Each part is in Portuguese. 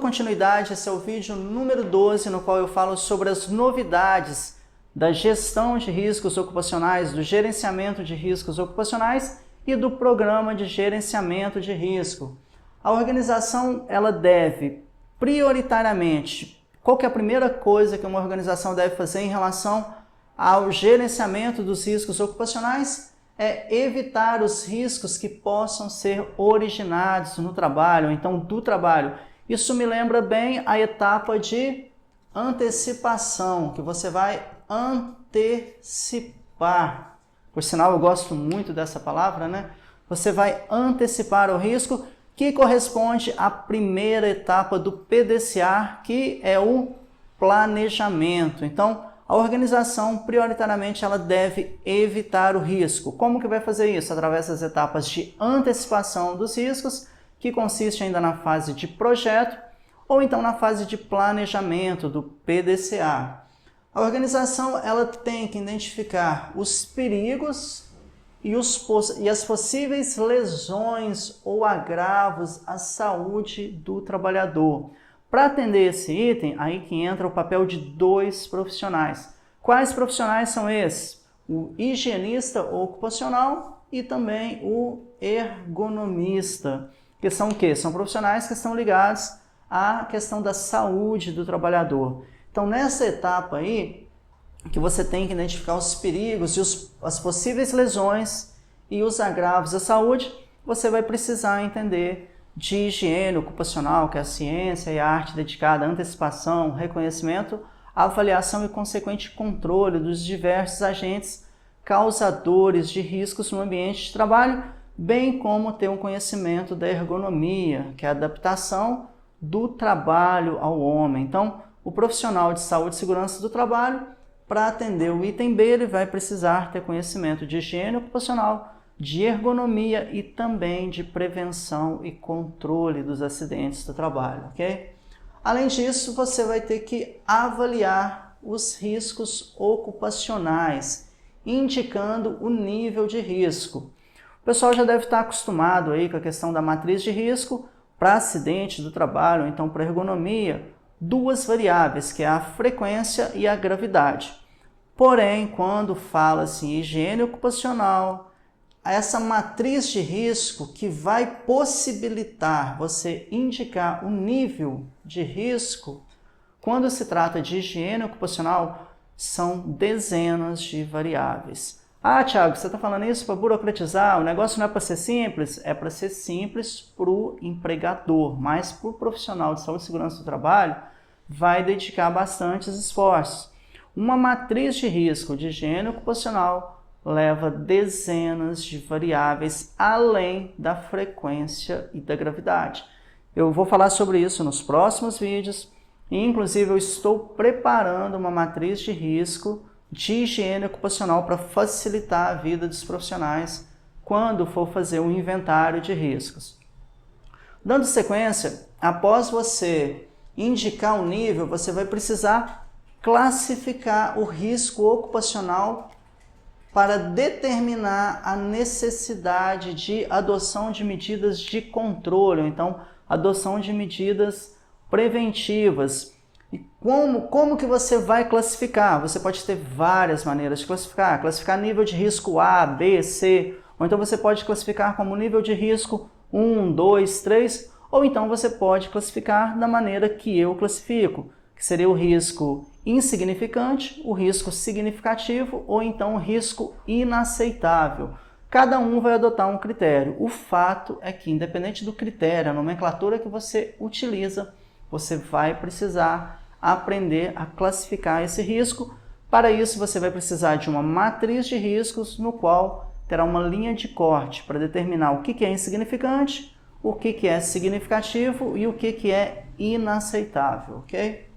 continuidade, esse é o vídeo número 12, no qual eu falo sobre as novidades da gestão de riscos ocupacionais, do gerenciamento de riscos ocupacionais e do programa de gerenciamento de risco. A organização ela deve prioritariamente, qual que é a primeira coisa que uma organização deve fazer em relação ao gerenciamento dos riscos ocupacionais? É evitar os riscos que possam ser originados no trabalho, ou então do trabalho. Isso me lembra bem a etapa de antecipação, que você vai antecipar. Por sinal, eu gosto muito dessa palavra, né? Você vai antecipar o risco, que corresponde à primeira etapa do PDCA, que é o planejamento. Então, a organização, prioritariamente, ela deve evitar o risco. Como que vai fazer isso? Através das etapas de antecipação dos riscos, que consiste ainda na fase de projeto, ou então na fase de planejamento do PDCA. A organização ela tem que identificar os perigos e as possíveis lesões ou agravos à saúde do trabalhador. Para atender esse item, aí que entra o papel de dois profissionais. Quais profissionais são esses? O higienista ocupacional e também o ergonomista. Que são o quê? São profissionais que estão ligados à questão da saúde do trabalhador. Então, nessa etapa aí, que você tem que identificar os perigos e as possíveis lesões e os agravos à saúde, você vai precisar entender de higiene ocupacional, que é a ciência e a arte dedicada à antecipação, reconhecimento, avaliação e consequente controle dos diversos agentes causadores de riscos no ambiente de trabalho, bem como ter um conhecimento da ergonomia, que é a adaptação do trabalho ao homem. Então, o profissional de saúde e segurança do trabalho, para atender o item B, ele vai precisar ter conhecimento de higiene ocupacional, de ergonomia e também de prevenção e controle dos acidentes do trabalho, ok? Além disso, você vai ter que avaliar os riscos ocupacionais, indicando o nível de risco. O pessoal já deve estar acostumado aí com a questão da matriz de risco para acidente do trabalho, ou então para ergonomia, duas variáveis, que é a frequência e a gravidade. Porém, quando fala-se em higiene ocupacional, essa matriz de risco que vai possibilitar você indicar o nível de risco, quando se trata de higiene ocupacional, são dezenas de variáveis. Ah, Thiago, você está falando isso para burocratizar? O negócio não é para ser simples? É para ser simples para o empregador, mas para o profissional de saúde e segurança do trabalho, vai dedicar bastantes esforços. Uma matriz de risco de higiene ocupacional leva dezenas de variáveis além da frequência e da gravidade. Eu vou falar sobre isso nos próximos vídeos e, inclusive, eu estou preparando uma matriz de risco de higiene ocupacional para facilitar a vida dos profissionais quando for fazer um inventário de riscos. Dando sequência, após você indicar o nível, você vai precisar classificar o risco ocupacional para determinar a necessidade de adoção de medidas de controle, ou então adoção de medidas preventivas. E como que você vai classificar? Você pode ter várias maneiras de classificar. Classificar nível de risco A, B, C, ou então você pode classificar como nível de risco 1, 2, 3, ou então você pode classificar da maneira que eu classifico, que seria o risco insignificante, o risco significativo ou então o risco inaceitável. Cada um vai adotar um critério. O fato é que, independente do critério, a nomenclatura que você utiliza, você vai precisar aprender a classificar esse risco. Para isso, você vai precisar de uma matriz de riscos, no qual terá uma linha de corte para determinar o que é insignificante, o que é significativo e o que é inaceitável, ok?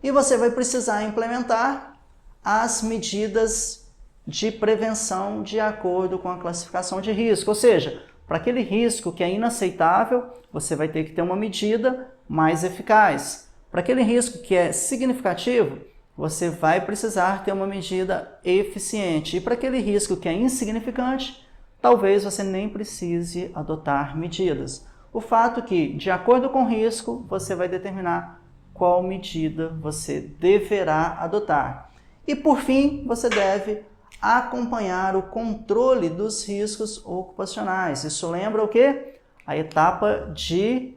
E você vai precisar implementar as medidas de prevenção de acordo com a classificação de risco. Ou seja, para aquele risco que é inaceitável, você vai ter que ter uma medida mais eficaz. Para aquele risco que é significativo, você vai precisar ter uma medida eficiente. E para aquele risco que é insignificante, talvez você nem precise adotar medidas. O fato que, de acordo com o risco, você vai determinar qual medida você deverá adotar. E por fim, você deve acompanhar o controle dos riscos ocupacionais. Isso lembra o quê? A etapa de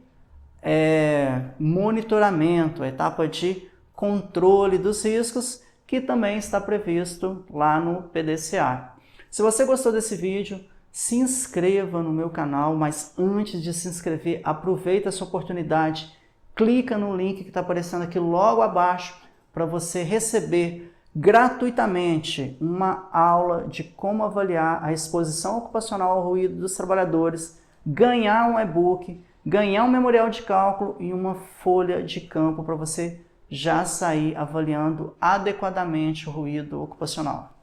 monitoramento, a etapa de controle dos riscos, que também está previsto lá no PDCA. Se você gostou desse vídeo, se inscreva no meu canal, mas antes de se inscrever, aproveita essa oportunidade, clica no link que está aparecendo aqui logo abaixo para você receber gratuitamente uma aula de como avaliar a exposição ocupacional ao ruído dos trabalhadores, ganhar um e-book, ganhar um memorial de cálculo e uma folha de campo para você já sair avaliando adequadamente o ruído ocupacional.